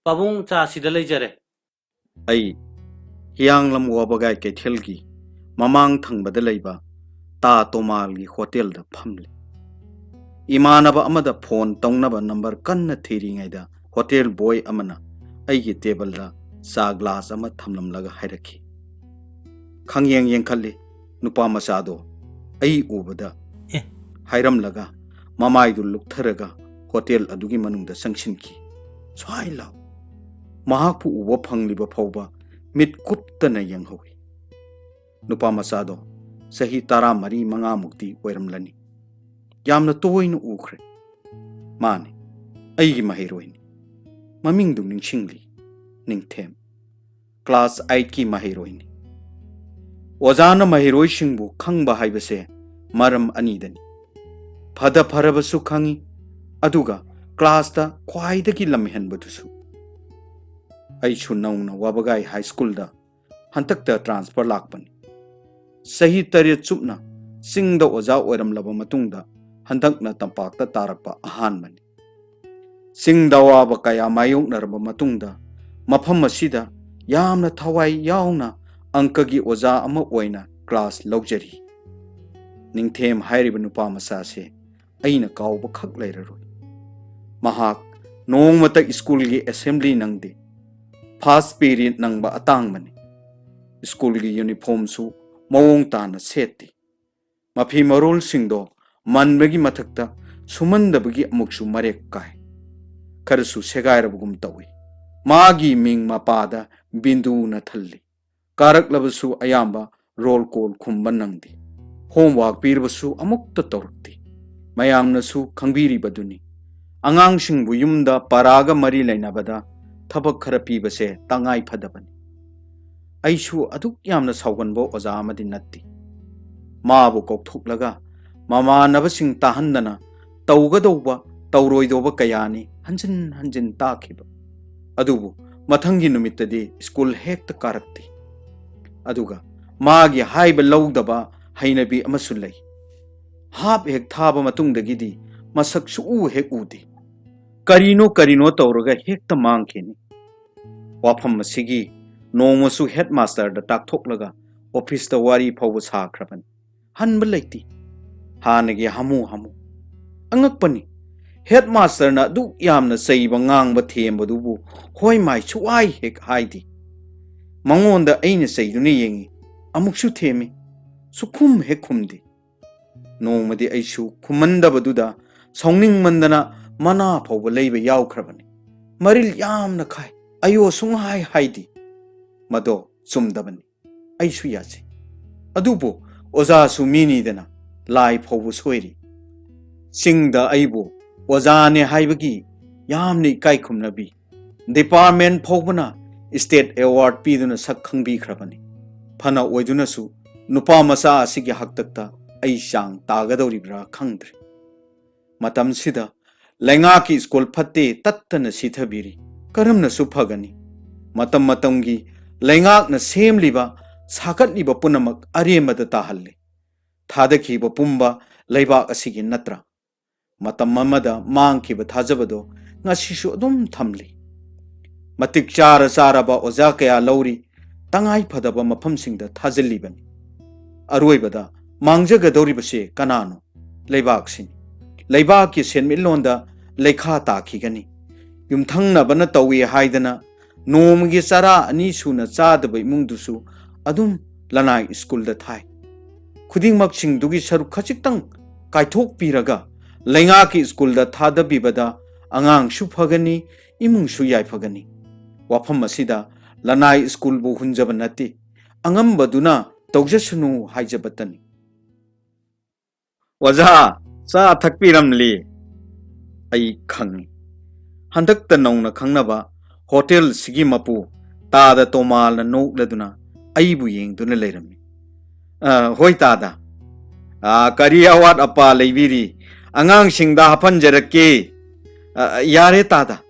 Pabung cha sida leijare. Ai hianglam wabagai kethelgi mamang thangbada leiba ta tomalgi hotel da phamle. Imanaba amada phone tongnaba number kanna thiri ngaida hotel boy amana aigi table da sa glass ama thamlamlaga hairakhi. Khangyeng yengkhalli nupa masado ai ubada hairamlaga mamaidu luktharaga hotel adugi manungda sangshinki. Swai law mahakpu uwa phangliba phawba mit kuptana yenghawi. Nupa masado sahi tara mari manga mukti oiramlani. Yamna toina ukhre. Mane aigi mahiroini. Mamingdu ningshingli ningthem. Class 8 ki mahiroini. Ozana mahiroi shingbu khangba haibase maram anidani. Phada pharabasu khangi aduga class da khwaidagi lamhenbadusu. Aishu nauna wabagai high school da hantakta transfer lakpani. Sahi tariat chupna singda oza oiramlaba matungda handakna tampakta tarakpa ahanmani. Singda waba kaya mayoknaraba matungda mafam asida yamna thawai yauna angkagi oza ama oina class laujari. Ningthem hairiba nupa masase aina kauba khak lairaroi. Mahak nongmata school gi assembly nangde. First period nangba atangmani. School gi uniform su mawong tana seti. Mafi marol singdo manbagi mathakta sumandabagi amuksu marek kai. Karasu segairabugum tawi. Magi ming mapada bindu na thalli. Karak labasu ayamba roll call khumban nangdi. Homework pirbasu amukta torukti. Mayamna su khangbiri baduni. Angang singbu yumda paraga mari lainabada thabak khara pibase tangai phadabani. Aishu aduk yamna sauganbo oza amadi natti. Maabu kokthuk mama nabasing tahandana taugadauba tauroidoba kayani hanjin takiba. Adubu mathangi numittadi school hekta karakti. Aduga maagi haiba laudaba hainabi amasulai. Hap hek thaba matungdagidi masak suu hek udi. Karino tauraga hekta mangkini. Wafam masigi nongmasu headmaster da takthoklaga office da wari phawba sakrabani. Hanba laiti. Hanagi hamu. Angakpani. Headmaster na du yamna saiba ngangba thembadubu hoi mai chuai hek haidi. Mangonda aina saiduni yengi. Amuksu themi. Sukhum hek khumdi. Nongmadi aishu khummandabaduda songning mandana mana phawba leiba yawkrabani. Maril yamna khai. Ayo sunghai haidi. Mado sumdabani. Aishu yasi. Adubu oza sumini dana lai phawbu soiri. Singda aibu ozane haibagi yamni kai khumnabi. Department phawbana state award piduna sak khangbi khrabani. Phana oiduna su nupa masa asigi haktakta ai sang tagadoribra khangdri. Matam sida lenga ki school phatte tattana sithabiri. Karamna su phagani. Matamgi lengak na semliba sakatliba punamak aremada tahalle. Thadakhiba pumba leibak asigi natra. Matamamada mangkiba thajabado ngasishu adum thamli. Matik charaba oza kaya lauri tangai phadaba mafamsingda thajallibani. Aroibada mangjagadoribase kanano leibaksini. Leibaki senmilonda lekha takhigani. Yumthangnabana tawi haidana nomgi sara ani suna chadaba imungdusu adum lanai school da thai. Khudingmak singdugi saruk khachiktang kaithok piraga lenga ki school da thadabibada angang su phagani imung su yai phagani. Wafam asida lanai school bu hunjaba nati angambaduna tawjasunu haijabatani. Waja sa thakpiramli ai khangi. Handakta nauna khangnaba hotel sigi mapu tada tomal na nokladuna aibu yengduna leirami. Hoi tada. Kari awat apa leibiri angang singda hapanjarake. Yare tada.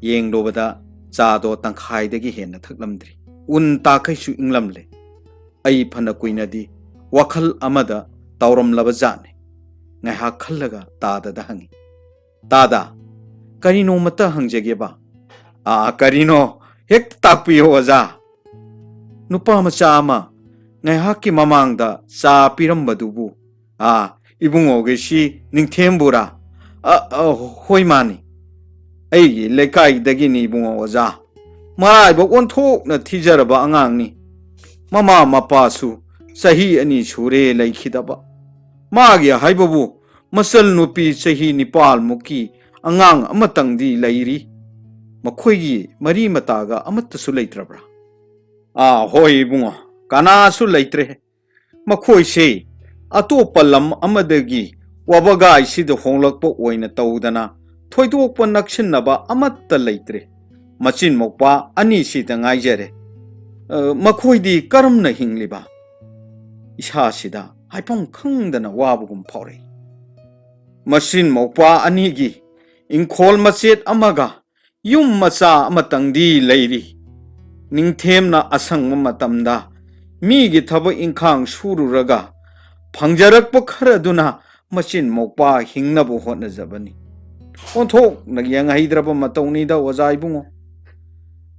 Yenglobada chado tangkhaidagi henna thaklamdri. Un takaisu inglamle. Ai phana kuinadi wakhal amada tauramlaba jane. Ngaiha khallaga tada da hangi. Tada Karino mata hangjageba. Karino, hek takpiyo oza. Nupa macha ama, ngay haki mamangda sa pirambadubu. Ibungoge si ningthembura. Hoi mani. Ay lekai dagi ni ibungo oza. Maray bok onthok na thijaraba angang ni. Mama mapasu sahi ani shure laikhidaba. Magi haibabu masal nupi sahi nipal muki angang amatangdi lairi. Makhoigi mari mataga amattasu laitrabra. Hoi bungo kana su laitre. Makhoi se atopa lam amadagi wabagai sida honglakpa oina tawdana thoidokpa nakshinnaba amatta laitre. Machin mokpa ani sida ngaijare. Makhoidi karamna hingliba. Isha sida haipong khangdana wabugum phaurai. Machin mokpa anigi ingkhol machet amaga yum macha amatangdi lairi. Ningthemna asang matamda migi thaba ingkhang sururaga phangjarakpa kharaduna machin mokpa hingnabu hotnajabani. Onthok nagyang haidraba matawnida wazaibungo.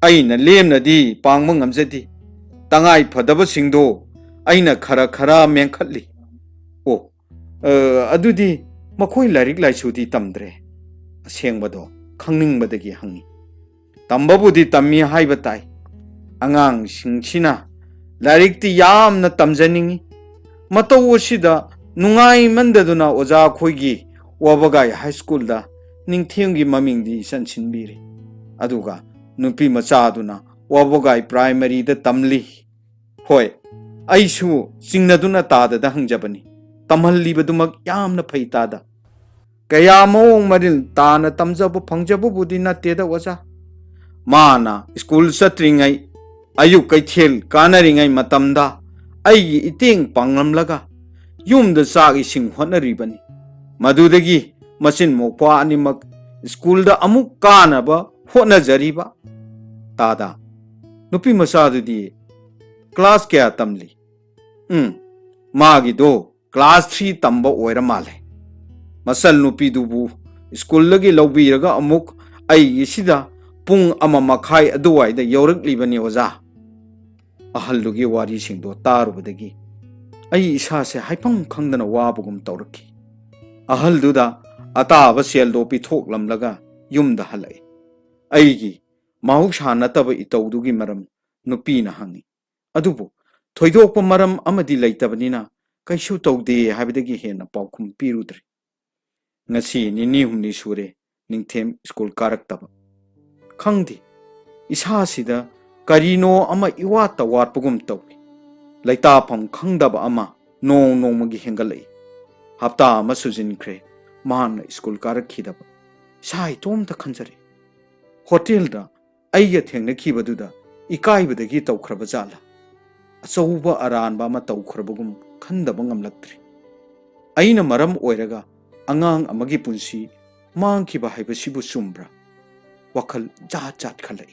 Aina lemnadi pangma ngamjadi. Tangai phadaba singdo aina khara menkhatli. Adudi makhoi larik laisudi tamdre. Asengbado khangningbadagi hangi. Tambabudi tammi haiba tai. Angang singchina larikti yamna tamjaningi. Mataw sida nungai mandaduna oza khoigi wabagai high school da ningthemgi mamingdi sanchinbiri. Aduga nupi machaduna wabagai primary da tamli. Hoi aisu singnaduna tada da hangjabani. Tamhallibadumak yamna phaitada. Kaya maong maril tana tamjabu phangjabu budi natteda waza. Mana school satringai ayuk kaithel kanaringai matamda aigi iteng panglamlaga yumda sagi sing hotnaribani. Madudagi machin mokpa animak school da amuk kanaba hotnajariba. Tada nupi masadudi class kya tamli. Magi do class 3 tamba oira male. Masal nupi dubu school lagi laubiraga amuk aigi sida pung ama makhai aduwai da yorak libani oza. Ahallugi wari singdo tarubadagi ai isa se haipang khangdana wabugum tawraki. Ahalduda ataba seldo pithok lamlaga yumda halai. Aigi mahusha nataba itawdugi maram nupi na hangi. Adubu thoidokpa maram amadi laitabnina kaishu tawde habidagi hena paukhum pirudre. Ngasi nini humni sure ningthem school karaktaba. Khangdi isa sida karino ama iwata watpugum tawi. Laitapam khangdaba ama nongmagi hengalai. Hapta ama sujinkre man school karakhidaba. Sai tomta khanjare. Hotel da aiga thengnakibaduda ikaibadagi tawkhraba jala. Achauba aranba ama tawkhrabagum khandaba ngamlaktri. Aina maram oiraga angang amagi punsi mangkiba haibasibu sumbra. Wakal jat khalai.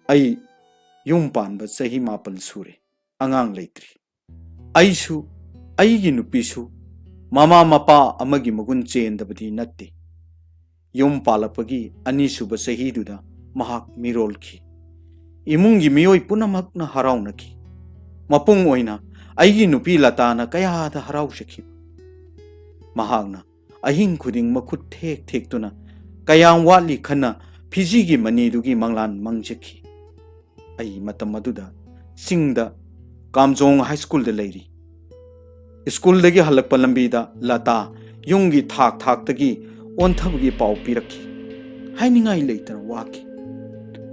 Ai yum panba sahi mapal sure angang leitri. Aisu aigi nupisu mama mapa amagi magun chendabadi natte. Yum palapagi anisuba sahi duda mahak mirolki. Imungi miyoi punamakna haraunaki. Mapung oina aigi nupi latana kayada harausaki. Mahagna ahing khuding makut thek tuna kayang wali khana phijigi manidugi manglan mangjaki. Ai matamaduda singda Kamjong High School da leiri. School dagi halakpa lambida lata yungi thak tagi onthabgi pau piraki. Hainingai leitana waki.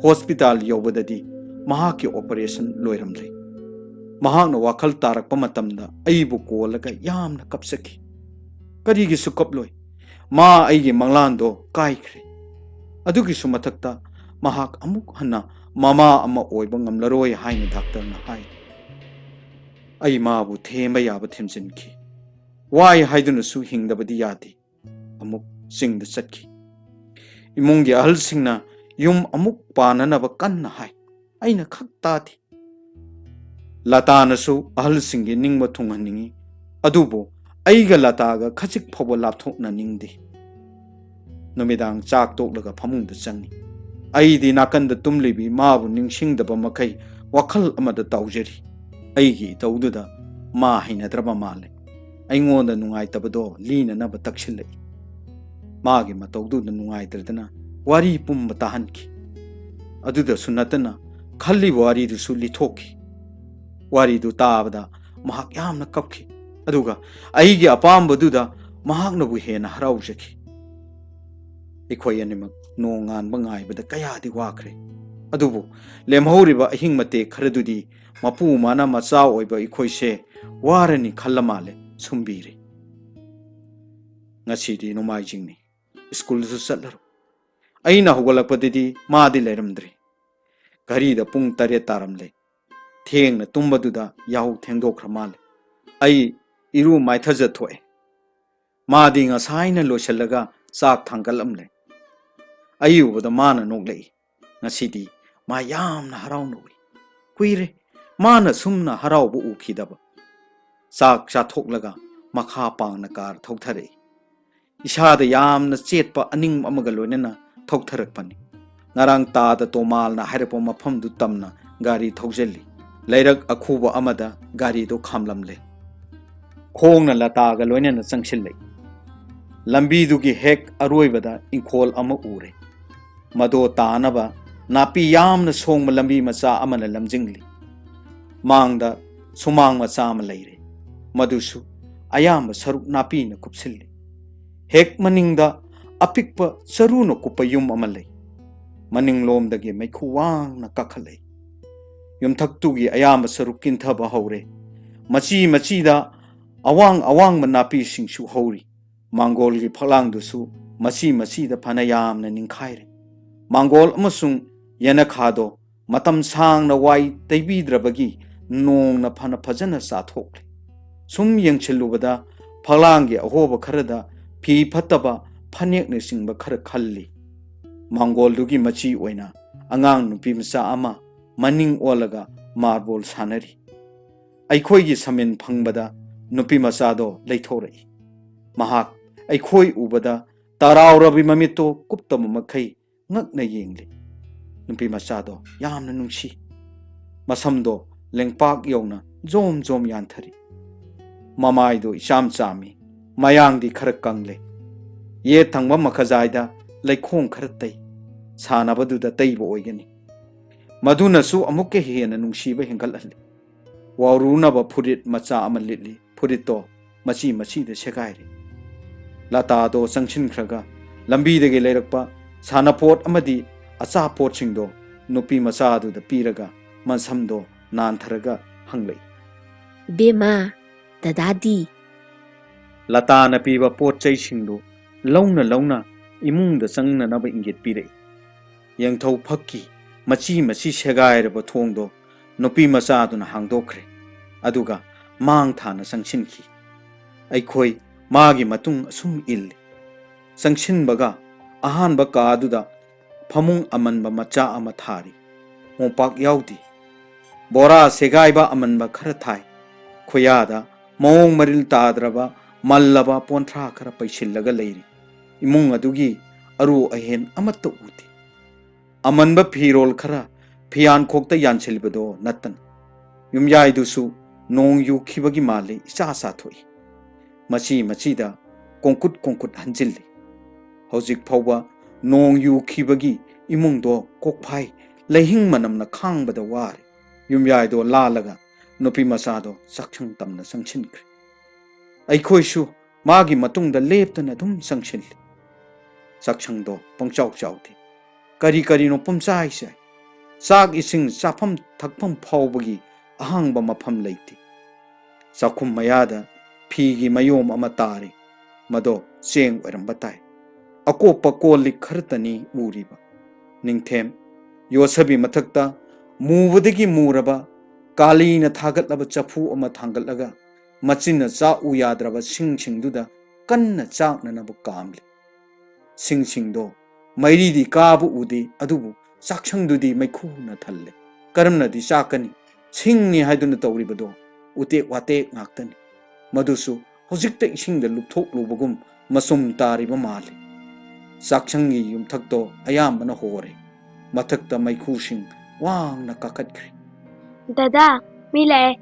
Hospital yobadadi mahaki operation loiramlei. Mahakna wakal tarakpa matamda aibu kolaga yamna kapsaki. Karigi sukaploi. Ma aigi manglando kaikre. Adugi sumatakta mahak amuk hana mama ama oiba ngamlaroi haina doctor na hai. Ai mabu themba yaba themjinki. Wai haiduna su hingdabadi yadi. Amuk singda chatki. Imungi ahal singna yum amuk pananaba kanna hai. Aina khak tadi. Latana su ahal singi ningba thunghaningi. Adubo aiga lataga khachik phobo lapthokna ningdi. Numidang chak toklaga phamungda changi. Aidi nakanda tumlibi maabu ningsingdaba makai wakhal amada taujari. Aigi taududa maa hinadraba male. Aingonda nungaitabado lina naba takshilai. Maagi mataududa nungaitradana wari pumba tahanki. Aduda sunatana khalli wari du suli thoki. Wari du taabada mahak yamna kapki. Aduga aigi apamba duda mahak nabu hena haraujaki. Ikhoi animak nongan bangai bada kaya di wakre. Adubu lemhoriba ahing mate kharadudi mapu mana macha oiba ikhoi se warani khallamale sumbiri. Ngasidi nomai jingni school su chatlaru. Aina hugolakpadidi maadi leramdri. Gari da pung tare taramle. Thengna tumbaduda yahu thengkhramale. Ai iru maithaja thoe. Maadi ngasaina loshalaga sak thangalamle. Ayubada mana noglei. Ngasidi ma yamna harawnoi. Kuire mana sumna harawbu ukhidaba. Sak chathoklaga makha pangna kar thokthare. Isada yamna chetpa aning amaga loinana thoktharakpani. Ngarang taada tomalna hairpo mafam du tamna gari thokjelli. Lairak akhuba amada gari do khamlamle. Khongna lataga loinana changshillai. Lambi dugi hek aroibada inkhol ama ure. Mado taanaba napi yamna songma lambi macha amana lamjingli. Mangda sumang macha ama leire. Madusu ayamba saruk napi na kupsilli. Hek maningda apikpa saruno kupayum ama lei. Maning lomdagi maikhuwang na kakhalei. Yumthaktugi ayamba saruk kinthaba haure. Machi da awang manapi singshu hauri. Mangolgi phalangdusu machi da phanayam na ningkhaire. Mangol amasung Eina Khado matam sang na wai taibidrabagi nong na phana phajana sathokle. Sum yengchilubada phalangi ahoba kharada phi phataba phanek ne singba khara khalli. Mangol dugi machi oina angang nupi masa ama maning olaga marbol sanari. Aikhoi gi samen phangbada nupi masado leithorei. Mahak aikhoi ubada taraurabi mamito kuptama makhai ngakna yengli. Nupi masado yamna nungsi. Masamdo lengpak yongna zom yanthari. Mamaido isham chami mayangdi khara kangle. Ye thangba makhajaida laikhong khara tai. Sanabaduda taiba oigani. Madunasu amukke hena nungsiba hengalhalli. Warunaba purit macha ama litli purito machi da segairi. Latado changchinkhraga lambidagi leirakpa sanapot amadi achapot singdo nupi machaduda piraga mansamdo nantharaga hanglei. Bema dadadi Latana piba potchai singdo launa imungda changna naba ingit pirei. Yangthau phakki machi segairaba thongdo nupi machaduna hangdokre. Aduga mang thana sangchinki. Aikhoi maagi matung asum illi. Sangchinbaga ahanba kaaduda phamung amanba macha ama thari. Mopak yaudi. Bora segaiba amanba khara thai. Khoyada maung maril tadraba mallaba ponthra khara paisillaga leiri. Imung adugi aru ahen amatta uti. Amanba phirol khara phiyan khokta yanchilbado natan. Yumyaidusu nong yu khibagi male isa thoi. Machi da kongkut hanjilli. Hojik phawba nong yu khibagi imungdo kokphai leihing manamna khangbada wari. Yumyaido lalaga nupi masado sakchang tamna sangchinkre. Aikhoisu magi matungda leptana dum sangchilli. Sakchangdo pangchau chauti. Kari no pumchai sai. Sak ising sapam thakpam phawbagi ahangba mafam leiti. Sakhum mayada phigi mayom ama tari. Mado cheng oiramba tai. Akopa kolik khartani uriba. Ningthem yosabi mathakta mubadagi muraba kalina thagatlaba chafu ama thangatlaga machina cha uyadraba singduda kanna chakna nabu kamli. Singdo mairidi kabu udi adubu sakchangdudi maikhuna thalle. Karamnadi chakani singni haiduna tawribado utek watek ngaktani. Madusu hojikta isingda lupthok lubagum masum tariba mali. ꯆꯥꯛꯁꯪꯒꯤ ꯌꯨꯝꯊꯛꯇꯣ ꯑꯌꯥꯝꯕꯅ ꯍꯣꯔꯦ ꯃꯊꯛꯇ ꯃꯩꯈꯨꯁꯤꯡ ꯋꯥꯡꯅ ꯀꯥꯈꯠꯈ꯭ꯔꯦ ꯗꯗꯥ ꯃꯤ ꯂꯥꯛꯑꯦ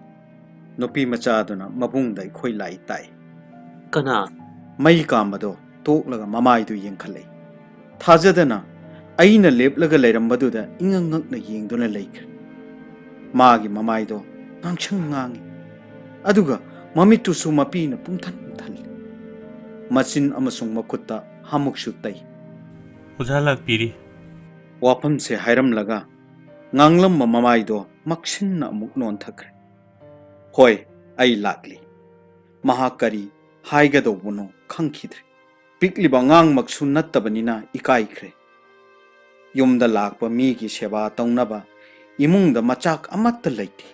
ꯅꯨꯄꯤ ꯃꯆꯥꯗꯨꯅ ꯃꯕꯨꯡꯗ ꯑꯩꯈꯣꯏ ꯂꯥꯛꯏ ꯇꯥꯏ ꯀꯅꯥ ꯃꯩ ꯀꯥꯝꯕꯗꯣ ꯇꯣꯛꯂꯒ ꯃꯃꯥꯏꯗꯨ ꯌꯦꯡꯈꯠꯂꯛꯏ ꯊꯥꯖꯗꯅ ꯑꯩꯅ ꯂꯦꯞꯂꯒ ꯂꯩꯔꯝꯕꯗꯨꯗ ꯏꯉꯛ ꯉꯛꯅ ꯌꯦꯡꯗꯨꯅ ꯂꯩꯈ꯭ꯔꯦ ꯃꯥꯒꯤ ꯃꯃꯥꯏꯗꯣ ꯉꯥꯡꯁꯪ ꯉꯥꯡꯉꯤ ꯑꯗꯨꯒ ꯃꯃꯤꯠꯇꯨꯁꯨ ꯃꯄꯤꯅ ꯄꯨꯡꯊꯟ ꯊꯜꯂꯤ ꯃꯆꯤꯟ ꯑꯃꯁꯨꯡ ꯃꯈꯨꯠꯇ ꯍꯥꯃꯨꯛꯁꯨ ꯇꯩ ꯑꯣꯖꯥ ꯂꯥꯛꯄꯤꯔꯤ ꯋꯥꯐꯝꯁꯦ ꯍꯥꯏꯔꯝꯂꯒ ꯉꯥꯡꯂꯝꯕ ꯃꯃꯥꯏꯗꯣ ꯃꯛꯁꯤꯟꯅ ꯑꯃꯨꯛ ꯅꯣꯟꯊꯈ꯭ꯔꯦ ꯍꯣꯏ ꯑꯩ ꯂꯥꯛꯂꯤ ꯃꯍꯥꯛ ꯀꯔꯤ ꯍꯥꯏꯒꯗꯧꯕꯅꯣ ꯈꯪꯈꯤꯗ꯭ꯔꯦ ꯄꯤꯛꯂꯤꯕ ꯑꯉꯥꯡꯃꯛꯁꯨ ꯅꯠꯇꯕꯅꯤꯅ ꯏꯀꯥꯏꯈ꯭ꯔꯦ ꯌꯨꯝꯗ ꯂꯥꯛꯄ ꯃꯤꯒꯤ ꯁꯦꯕꯥ ꯇꯧꯅꯕ ꯏꯃꯨꯡꯗ ꯃꯆꯥꯛ ꯑꯃꯠꯇ ꯂꯩꯇꯦ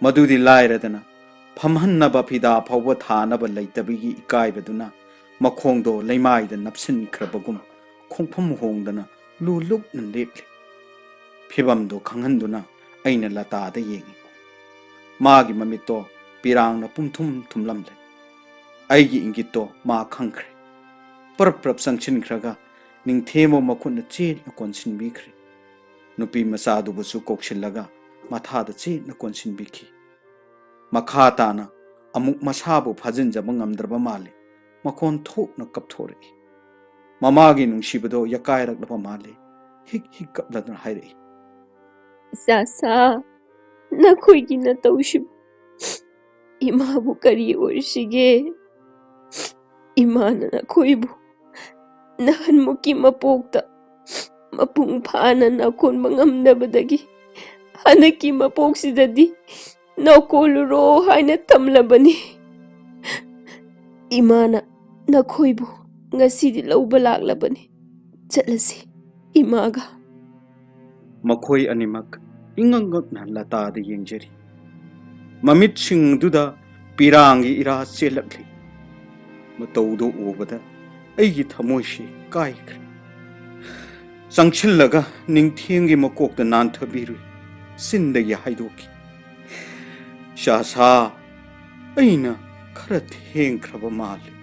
ꯃꯗꯨꯗꯤ ꯂꯥꯏꯔꯗꯅ ꯐꯝꯍꯟꯅꯕ ꯐꯤꯗꯥ ꯐꯥꯎꯕ ꯊꯥꯅꯕ ꯂꯩꯇꯕꯒꯤ ꯏꯀꯥꯏꯕꯗꯨꯅ ꯃꯈꯣꯡꯗꯣ ꯂꯩꯃꯥꯏꯗ ꯅꯞꯁꯤꯟꯈ꯭ꯔꯕꯒꯨꯝ ꯈꯣꯡꯐꯝ ꯍꯣꯡꯗꯅ ꯂꯨ ꯂꯨꯞꯅ ꯂꯦꯞꯂꯤ ꯐꯤꯕꯝꯗꯣ ꯈꯪꯍꯟꯗꯨꯅ ꯑꯩꯅ ꯂꯇꯥꯗ ꯌꯦꯡꯉꯤ ꯃꯥꯒꯤ ꯃꯃꯤꯠꯇꯣ ꯄꯤꯔꯥꯡꯅ ꯄꯨꯝꯊꯨꯝ ꯊꯨꯝꯂꯝꯂꯦ ꯑꯩꯒꯤ ꯏꯪꯒꯤꯠꯇꯣ ꯃꯥ ꯈꯪꯈ꯭ꯔꯦ ꯄꯔꯞ ꯄꯔꯞ ꯆꯪꯁꯤꯟꯈ꯭ꯔꯒ ꯅꯤꯡꯊꯦꯝꯕ ꯃꯈꯨꯠꯅ ꯆꯦꯠꯅ ꯀꯣꯟꯁꯤꯟꯕꯤꯈ꯭ꯔꯦ ꯅꯨꯄꯤ ꯃꯆꯥꯗꯨꯕꯨꯁꯨ ꯀꯧꯁꯤꯜꯂꯒ ꯃꯊꯥꯗ ꯆꯦꯠꯅ ꯀꯣꯟꯁꯤꯟꯕꯤꯈꯤ ꯃꯈꯥ ꯇꯥꯅ ꯑꯃꯨꯛ ꯃꯁꯥꯕꯨ ꯐꯥꯖꯤꯟꯖꯕ ꯉꯝꯗ꯭ꯔꯕ ꯃꯥꯜꯂꯤ ꯃꯈꯣꯟ ꯊꯣꯛꯅ ꯀꯞꯊꯣꯔꯛꯏ ꯃꯃꯥꯒꯤ ꯅꯨꯡꯁꯤꯕꯗꯣ ꯌꯀꯥꯏꯔꯛꯂꯕ ꯃꯥꯜꯂꯤ ꯍꯤꯛ ꯍꯤꯛ ꯀꯞꯂꯗꯨꯅ ꯍꯥꯏꯔꯛꯏ ꯏꯆꯥꯁꯥ ꯅꯈꯣꯏꯒꯤ ꯅꯇꯧꯁꯤꯕꯨ ꯏꯃꯥꯕꯨ ꯀꯔꯤ ꯑꯣꯏꯔꯤꯁꯤꯒꯦ ꯏꯃꯥꯅ ꯅꯈꯣꯏꯕꯨ ꯅꯍꯥꯟꯃꯨꯛꯀꯤ ꯃꯄꯣꯛꯇ ꯃꯄꯨꯡ ꯐꯥꯅ ꯅꯥꯀꯣꯟꯕ ꯉꯝꯗꯕꯗꯒꯤ ꯍꯟꯗꯛꯀꯤ ꯃꯄꯣꯛꯁꯤꯗꯗꯤ ꯅꯥꯀꯣꯜꯂꯨꯔꯣ ꯍꯥꯏꯅ ꯊꯝꯂꯕꯅꯤ ꯏꯃꯥꯅ ꯅꯈꯣꯏꯕꯨ ꯉꯁꯤꯗꯤ ꯂꯧꯕ ꯂꯥꯛꯂꯕꯅꯤ ꯆꯠꯂꯁꯤ ꯏꯃꯥꯒ ꯃꯈꯣꯏ ꯑꯅꯤꯃꯛ ꯏꯉꯛ ꯉꯛꯅ ꯂꯇꯥꯗ ꯌꯦꯡꯖꯔꯤ ꯃꯃꯤꯠꯁꯤꯡꯗꯨꯗ ꯄꯤꯔꯥꯡꯒꯤ ꯏꯔꯥ ꯆꯦꯜꯂꯛꯂꯤ ꯃꯇꯧꯗꯨ ꯎꯕꯗ ꯑꯩꯒꯤ ꯊꯃꯣꯏꯁꯤ ꯀꯥꯏꯈ꯭ꯔꯦ ꯆꯪꯁꯤꯜꯂꯒ ꯅꯤꯡꯊꯦꯝꯒꯤ ꯃꯀꯣꯛꯇ ꯅꯥꯟꯊꯕꯤꯔꯨꯏ ꯆꯤꯟꯗꯒꯤ ꯍꯥꯏꯗꯣꯛꯈꯤ ꯆꯥꯁꯥ ꯑꯩꯅ ꯈꯔ ꯊꯦꯡꯈ꯭ꯔꯕ ꯃꯥꯜꯂꯤ